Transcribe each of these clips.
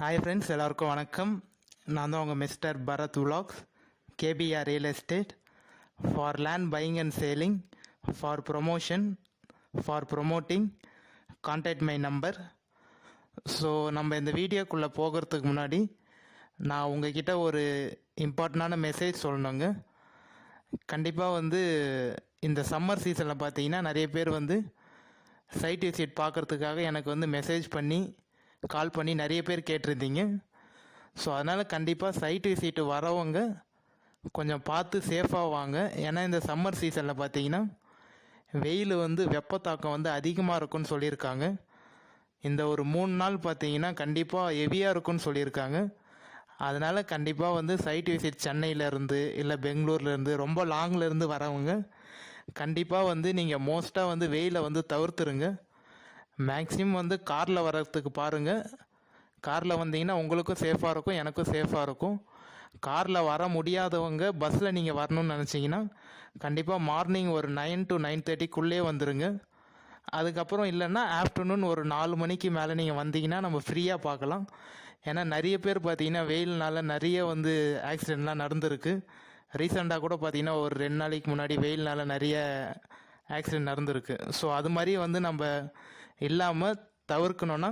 Hi friends, எல்லாருக்கும் வணக்கம். நான் தான் உங்கள் mister Bharath vlogs, KPR real estate. For land buying and selling, for promotion, for promoting, contact my number. So நம்ம இந்த வீடியோக்குள்ளே போகிறதுக்கு முன்னாடி நான் உங்ககிட்ட ஒரு இம்பார்ட்டண்டான மெசேஜ் சொல்லணுங்க. கண்டிப்பாக இந்த சம்மர் சீசனில் பார்த்தீங்கன்னா நிறைய பேர் சைட் விசிட் பார்க்குறதுக்காக எனக்கு மெசேஜ் பண்ணி கால் பண்ணி நிறைய பேர் கேட்டிருந்தீங்க. ஸோ அதனால் கண்டிப்பாக சைட் விசிட் வரவங்க கொஞ்சம் பார்த்து சேஃபாக வாங்க. ஏன்னா இந்த சம்மர் சீசனில் பார்த்தீங்கன்னா வெயில் வெப்பத்தாக்கம் அதிகமாக இருக்குன்னு சொல்லியிருக்காங்க. இந்த ஒரு 3 நாள் பார்த்தீங்கன்னா கண்டிப்பாக ஹெவியாக இருக்குன்னு சொல்லியிருக்காங்க. அதனால் கண்டிப்பாக சைட் விசிட் சென்னையிலேருந்து இல்லை பெங்களூர்லேருந்து ரொம்ப லாங்லேருந்து வரவங்க கண்டிப்பாக நீங்கள் மோஸ்ட்டாக வெயிலை தவிர்த்துருங்க. மேக்ஸிமம் காரில் வர்றதுக்கு பாருங்கள். காரில் வந்தீங்கன்னா உங்களுக்கும் சேஃபாக இருக்கும், எனக்கும் சேஃபாக இருக்கும். காரில் வர முடியாதவங்க பஸ்ஸில் நீங்கள் வரணும்னு நினச்சிங்கன்னா கண்டிப்பாக மார்னிங் ஒரு 9 to 9:30 வந்துடுங்க. அதுக்கப்புறம் இல்லைன்னா ஆஃப்டர்நூன் ஒரு 4 மணிக்கு மேலே நீங்கள் வந்தீங்கன்னா நம்ம ஃப்ரீயாக பார்க்கலாம். ஏன்னா நிறைய பேர் பார்த்தீங்கன்னா வெயில்னால நிறைய ஆக்சிடெண்ட்லாம் நடந்திருக்கு. ரீசெண்டாக கூட பார்த்தீங்கன்னா ஒரு 2 நாளைக்கு முன்னாடி வெயில்னால நிறைய ஆக்சிடெண்ட் நடந்திருக்கு. ஸோ அது மாதிரி நம்ம இல்லாமல் தவிர்க்கணுன்னா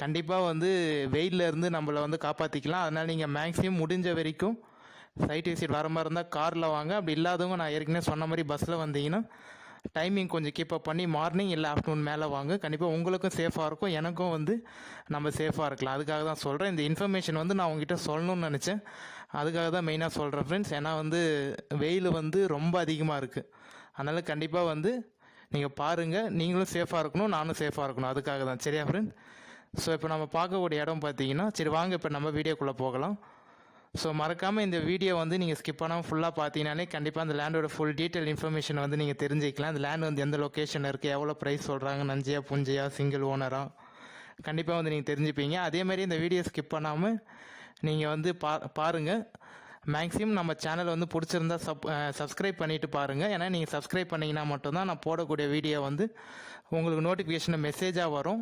கண்டிப்பாக வெயிலேருந்து நம்மளை காப்பாற்றிக்கலாம். அதனால் நீங்கள் மேக்ஸிமம் முடிஞ்ச வரைக்கும் சைட் விசிட் வர மாதிரி இருந்தால் காரில் வாங்க. அப்படி இல்லாதவங்க நான் ஏற்கனவே சொன்ன மாதிரி பஸ்ஸில் வந்தீங்கன்னா டைமிங் கொஞ்சம் கீப்பப் பண்ணி மார்னிங் இல்லை ஆஃப்டர்நூன் மேலே வாங்க. கண்டிப்பாக உங்களுக்கும் சேஃபாக இருக்கும், எனக்கும் நம்ம சேஃபாக இருக்கலாம். அதுக்காக தான் சொல்கிறேன். இந்த இன்ஃபர்மேஷன் நான் உங்ககிட்ட சொல்லணும்னு நினச்சேன். அதுக்காக தான் மெயினாக சொல்கிறேன் ஃப்ரெண்ட்ஸ். ஏன்னா வெயில் ரொம்ப அதிகமாக இருக்குது. அதனால் கண்டிப்பாக நீங்கள் பாருங்கள், நீங்களும் சேஃபாக இருக்கணும், நானும் சேஃபாக இருக்கணும். அதுக்காக தான். சரியா ஃப்ரெண்ட்? ஸோ இப்போ நம்ம பார்க்கக்கூடிய இடம் பார்த்தீங்கன்னா, சரி வாங்க இப்போ நம்ம வீடியோக்குள்ளே போகலாம். ஸோ மறக்காமல் இந்த வீடியோ நீங்கள் ஸ்கிப் பண்ணாமல் ஃபுல்லாக பார்த்தீங்கன்னாலே கண்டிப்பாக அந்த லேண்டோட ஃபுல் டீட்டெயில் இன்ஃபர்மேஷன் நீங்கள் தெரிஞ்சிக்கலாம். அந்த லேண்ட் எந்த லொக்கேஷன் இருக்குது, எவ்வளோ ப்ரைஸ் சொல்கிறாங்க, நஞ்சையா புஞ்சையா சிங்கிள் ஓனராக கண்டிப்பாக நீங்கள் தெரிஞ்சுப்பீங்க. அதேமாதிரி இந்த வீடியோ ஸ்கிப் பண்ணாமல் நீங்கள் பாருங்கள். மேக்ஸிமம் நம்ம சேனல் பிடிச்சிருந்தா சப்ஸ்கிரைப் பண்ணிவிட்டு பாருங்கள். ஏன்னா நீங்கள் சப்ஸ்கிரைப் பண்ணிங்கன்னா மட்டும்தான் நான் போடக்கூடிய வீடியோ உங்களுக்கு நோட்டிஃபிகேஷன் மெசேஜாக வரும்.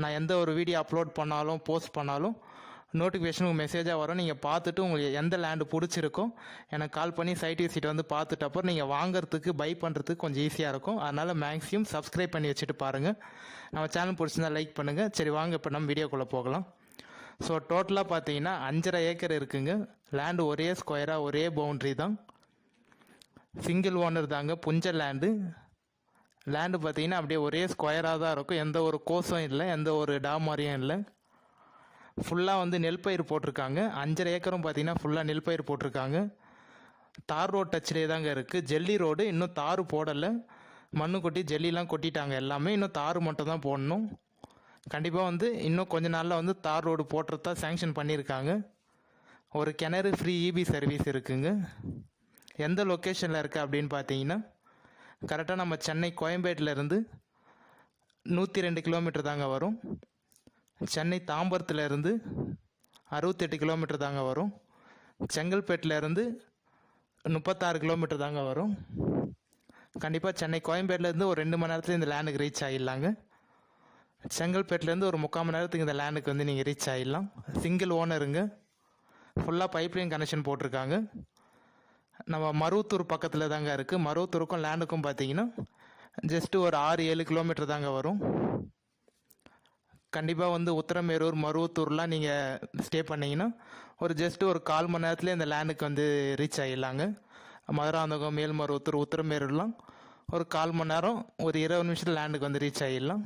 நான் எந்த ஒரு வீடியோ அப்லோட் பண்ணாலும் போஸ்ட் பண்ணாலும் நோட்டிஃபிகேஷன் மெசேஜாக வரும். நீங்கள் பார்த்துட்டு உங்களுக்கு எந்த லேண்டு பிடிச்சிருக்கோ எனக்கு கால் பண்ணி சைட் விசிட் பார்த்துட்டு அப்புறம் நீங்கள் வாங்குறதுக்கு பை பண்ணுறதுக்கு கொஞ்சம் ஈஸியாக இருக்கும். அதனால் மேக்ஸிமம் சப்ஸ்கிரைப் பண்ணி வச்சுட்டு பாருங்கள். நம்ம சேனல் பிடிச்சிருந்தா லைக் பண்ணுங்கள். சரி வாங்க இப்போ நம்ம வீடியோக்குள்ளே போகலாம். ஸோ டோட்டலாக பார்த்தீங்கன்னா 5.5 ஏக்கர் இருக்குங்க. லேண்டு ஒரே ஸ்கொயராக ஒரே பவுண்ட்ரி தான். சிங்கிள் ஓனர் தாங்க, புஞ்ச லேண்டு. லேண்டு பார்த்தீங்கன்னா அப்படியே ஒரே ஸ்கொயராக தான் இருக்கும். எந்த ஒரு கோஸும் இல்லை, எந்த ஒரு டாமாரியும் இல்லை. ஃபுல்லாக நெல் பயிர் போட்டிருக்காங்க. 5.5 ஏக்கரும் பார்த்தீங்கன்னா ஃபுல்லாக நெல் பயிர் போட்டிருக்காங்க. தார் ரோடு டச்சிலே தாங்க இருக்குது. ஜல்லி ரோடு இன்னும் தார் போடலை. மண்ணு கொட்டி ஜல்லிலாம் கொட்டிட்டாங்க எல்லாமே. இன்னும் தார் மட்டும் தான் போடணும். கண்டிப்பாக இன்னும் கொஞ்ச நாளில் தார் ரோடு போட்டுறதா சேங்ஷன் பண்ணியிருக்காங்க. ஒரு கிணறு ஃப்ரீ இபி சர்வீஸ் இருக்குங்க. எந்த லொக்கேஷனில் இருக்குது அப்படின்னு பார்த்தீங்கன்னா கரெக்டாக நம்ம சென்னை கோயம்பேட்டிலேருந்து 102 கிலோமீட்டர் தாங்க வரும். சென்னை தாம்பரத்துலேருந்து 68 கிலோமீட்டர் தாங்க வரும். செங்கல்பேட்டிலேருந்து 36 கிலோமீட்டர் தாங்க வரும். கண்டிப்பாக சென்னை கோயம்பேட்டிலேருந்து ஒரு 2 மணி நேரத்தில் இந்த லேண்டுக்கு ரீச் ஆகிடலாங்க. செங்கல்பேட்டிலேருந்து ஒரு 3/4 மணி நேரத்துக்கு இந்த லேண்டுக்கு நீங்கள் ரீச் ஆகிடலாம். சிங்கிள் ஓனருங்க. ஃபுல்லாக பைப்லைன் கனெக்ஷன் போட்டிருக்காங்க. நம்ம மருவத்தூர் பக்கத்தில் தாங்க இருக்குது. மருவத்தூருக்கும் லேண்டுக்கும் பார்த்தீங்கன்னா ஜஸ்ட்டு ஒரு 6-7 கிலோமீட்டர் தாங்க வரும். கண்டிப்பாக உத்திரமேரூர் மருவத்தூர்லாம் நீங்கள் ஸ்டே பண்ணிங்கன்னா ஒரு ஜஸ்ட்டு ஒரு 1/4 மணி நேரத்துலேயே இந்த லேண்டுக்கு ரீச் ஆகிடலாங்க. மதுராந்தகம், மேல்மருவத்தூர், உத்திரமேரூர்லாம் ஒரு 1/4 மணி நேரம், ஒரு 20 நிமிஷத்தில் லேண்டுக்கு ரீச் ஆகிடலாம்.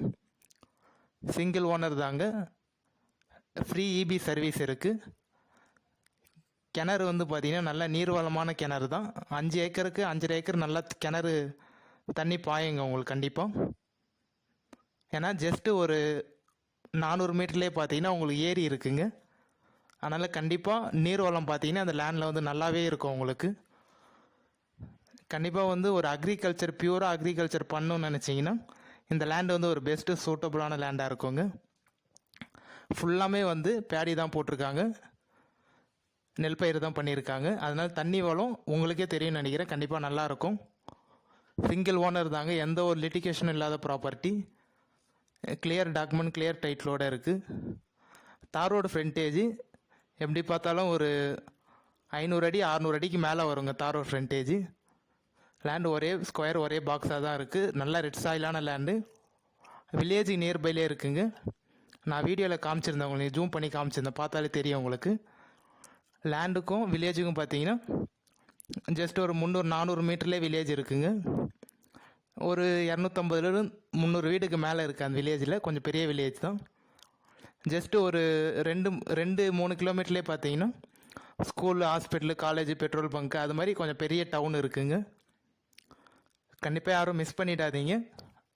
சிங்கிள் ஓனர் தாங்க. ஃப்ரீ இபி சர்வீஸ் இருக்குது. கிணறு பார்த்தீங்கன்னா நல்ல நீர்வளமான கிணறு தான். 5 ஏக்கருக்கு 5.5 ஏக்கர் நல்லா கிணறு தண்ணி பாயுங்க உங்களுக்கு கண்டிப்பாக. ஏன்னா ஜஸ்ட்டு ஒரு 400 மீட்டர்லேயே பார்த்தீங்கன்னா உங்களுக்கு ஏரி இருக்குங்க. அதனால் கண்டிப்பாக நீர்வளம் பார்த்தீங்கன்னா அந்த லேண்டில் நல்லாவே இருக்கும் உங்களுக்கு. கண்டிப்பாக ஒரு அக்ரிகல்ச்சர் பியூராக அக்ரிகல்ச்சர் பண்ணணும்னு நினச்சிங்கன்னா இந்த லேண்டு ஒரு பெஸ்ட்டு சூட்டபுளான லேண்டாக இருக்குங்க. ஃபுல்லாமே பேடி தான் போட்டிருக்காங்க, நெல் பயிர் தான் பண்ணியிருக்காங்க. அதனால் தண்ணி வளம் உங்களுக்கே தெரியும்னு நினைக்கிறேன். கண்டிப்பாக நல்லாயிருக்கும். சிங்கிள் ஓனர் தாங்க. எந்த ஒரு லிட்டிகேஷனும் இல்லாத ப்ராப்பர்ட்டி. கிளியர் டாக்குமெண்ட், கிளியர் டைட்டிலோடு இருக்குது. தார் ரோடு ஃப்ரண்டேஜ் எப்படி பார்த்தாலும் ஒரு 500 அடி 600 அடிக்கு மேலே வருங்க தார் ரோடு ஃப்ரண்டேஜ். லேண்டு ஒரே ஸ்கொயர் ஒரே பாக்ஸாக தான் இருக்குது. நல்ல ரெட் சாயிலான லேண்டு. வில்லேஜ் நியர்பைலே இருக்குங்க. நான் வீடியோவில் காமிச்சிருந்தேன், உங்களுக்கு ஜூம் பண்ணி காமிச்சிருந்தேன், பார்த்தாலே தெரியும் உங்களுக்கு. லேண்டுக்கும் வில்லேஜுக்கும் பார்த்தீங்கன்னா ஜஸ்ட் ஒரு 300-400 மீட்டர்லேயே வில்லேஜ் இருக்குங்க. ஒரு 250-300 வீடுக்கு மேலே இருக்குது அந்த வில்லேஜில். கொஞ்சம் பெரிய வில்லேஜ் தான். ஜஸ்ட்டு ஒரு 2-3 கிலோமீட்டர்லேயே பார்த்தீங்கன்னா school, hospital, college, petrol bunk அது மாதிரி கொஞ்சம் பெரிய டவுன் இருக்குங்க. கண்டிப்பாக யாரும் மிஸ் பண்ணிடாதீங்க.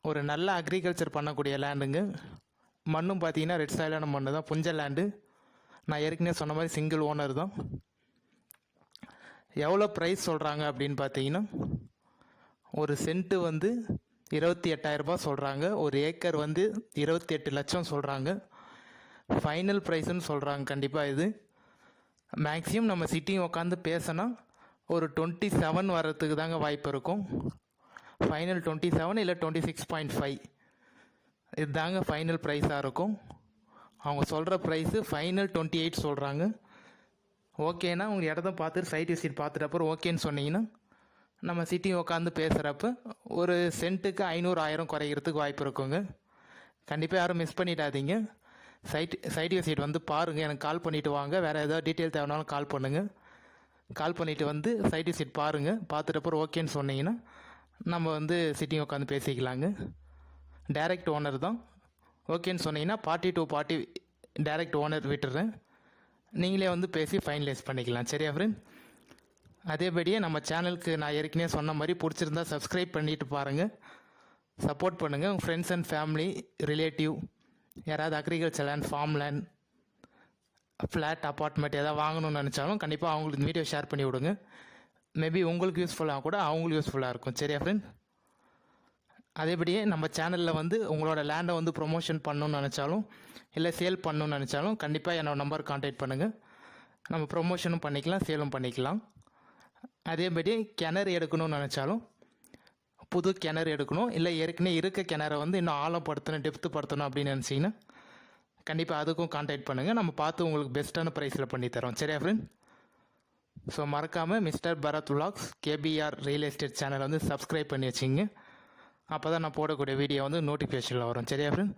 ஒரு நல்ல அக்ரிகல்ச்சர் பண்ணக்கூடிய லேண்டுங்க. மண்ணும் பார்த்தீங்கன்னா ரெட் சாயிலான மண்ணு தான், புஞ்ச லேண்டு. நான் ஏற்கனவே சொன்ன மாதிரி சிங்கிள் ஓனர் தான். எவ்வளோ ப்ரைஸ் சொல்கிறாங்க அப்படின்னு பார்த்தீங்கன்னா ஒரு சென்ட்டு வந்து 28,000 சொல்கிறாங்க. ஒரு ஏக்கர் வந்து 28 லட்சம் சொல்கிறாங்க. ஃபைனல் ப்ரைஸுன்னு சொல்கிறாங்க. கண்டிப்பாக இது மேக்ஸிமம் நம்ம சிட்டிங் உட்காந்து பேசினா ஒரு 27 வர்றதுக்கு தாங்க வாய்ப்பு இருக்கும். ஃபைனல் 27 இல்லை 26.5 இதுதாங்க ஃபைனல் ப்ரைஸாக இருக்கும். அவங்க சொல்கிற ப்ரைஸு ஃபைனல் 28 சொல்கிறாங்க. ஓகேனா உங்கள் இடத்த பார்த்துட்டு சைட் விசிட் பார்த்துட்டு அப்புறம் ஓகேன்னு சொன்னீங்கன்னா நம்ம சிட்டிங் உட்காந்து பேசுகிறப்ப ஒரு சென்ட்டுக்கு 500-1000 குறைகிறதுக்கு வாய்ப்பு இருக்குங்க. கண்டிப்பாக யாரும் மிஸ் பண்ணிடாதீங்க. சைட் விசிட் வந்து பாருங்கள், எனக்கு கால் பண்ணிவிட்டு வாங்க. வேறு ஏதாவது டீட்டெயில் தேவைனாலும் கால் பண்ணுங்கள். கால் பண்ணிவிட்டு வந்து சைட் விசிட் பாருங்கள். பார்த்துட்டு அப்புறம் ஓகேன்னு சொன்னீங்கன்னா நம்ம வந்து சிட்டிங் உட்காந்து பேசிக்கலாங்க. டைரக்ட் ஓனர் தான். ஓகேன்னு சொன்னீங்கன்னா party to party direct owner விட்டுறேன். நீங்களே வந்து பேசி ஃபைனலைஸ் பண்ணிக்கலாம். சரியா ஃப்ரெண்ட்? அதேபடியே நம்ம சேனலுக்கு நான் ஏற்கனவே சொன்ன மாதிரி பிடிச்சிருந்தா சப்ஸ்கிரைப் பண்ணிட்டு பாருங்கள், சப்போர்ட் பண்ணுங்கள். உங்கள் ஃப்ரெண்ட்ஸ் அண்ட் ஃபேமிலி, ரிலேட்டிவ் யாராவது agriculture land, farm land, flat, apartment எதாவது வாங்கணும்னு நினச்சாலும் கண்டிப்பாக அவங்களுக்கு இந்த வீடியோ ஷேர் பண்ணி விடுங்க. மேபி உங்களுக்கு யூஸ்ஃபுல்லாக கூட அவங்களுக்கு யூஸ்ஃபுல்லாக இருக்கும். சரியா ஃப்ரெண்ட்? அதேபடியே நம்ம சேனலில் வந்து உங்களோட லேண்டை வந்து ப்ரொமோஷன் பண்ணணும்னு நினச்சாலும் இல்லை சேல் பண்ணணும்னு நினச்சாலும் கண்டிப்பாக என்னோடய நம்பர் கான்டாக்ட் பண்ணுங்கள். நம்ம ப்ரொமோஷனும் பண்ணிக்கலாம், சேலும் பண்ணிக்கலாம். அதேபடி கிணறு எடுக்கணும்னு நினச்சாலும், புது கிணறு எடுக்கணும் இல்லை ஏற்கனவே இருக்க கிணறை வந்து இன்னும் ஆழப்படுத்தணும், டெப்த்து படுத்தணும் அப்படின்னு நினச்சிங்கன்னா கண்டிப்பாக அதுக்கும் கான்டாக்ட் பண்ணுங்கள். நம்ம பார்த்து உங்களுக்கு பெஸ்ட்டான ப்ரைஸில் பண்ணித்தரோம். சரியா ஃப்ரெண்ட்? ஸோ மறக்காமல் mister Bharath vlogs KPR real estate சேனலை வந்து சப்ஸ்கிரைப் பண்ணி வச்சிங்க. அப்போ தான் நான் போடக்கூடிய வீடியோ வந்து நோட்டிஃபிகேஷனில் வரும். சரியா ஃப்ரெண்ட்?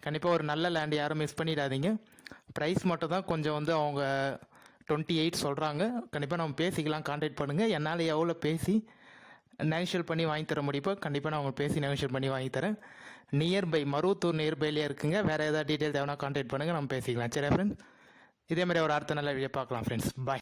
கண்டிப்பாக ஒரு நல்ல லேண்ட் யாரும் மிஸ் பண்ணிடாதீங்க. ப்ரைஸ் மட்டும் தான் கொஞ்சம் வந்து அவங்க 28 சொல்கிறாங்க. கண்டிப்பாக நம்ம பேசிக்கலாம், கான்டாக்ட் பண்ணுங்கள். என்னால் எவ்வளோ பேசி நெகோஷியேட் பண்ணி வாங்கி தர முடியுமோ கண்டிப்பாக நான் உங்களுக்கு பேசி நெகோஷியேட் பண்ணி வாங்கி தரேன். நியர்பை மருவத்தூர் நியர்பைலேயே இருக்குங்க. வேறு ஏதாவது டீட்டெயில் தேவைன்னா கான்டாக்ட் பண்ணுங்கள், நம்ம பேசிக்கலாம். சரி ஃப்ரெண்ட்ஸ், இதே மாதிரி ஒரு அடுத்த நல்ல வீடியோ பார்க்கலாம் ஃப்ரெண்ட்ஸ். பாய்.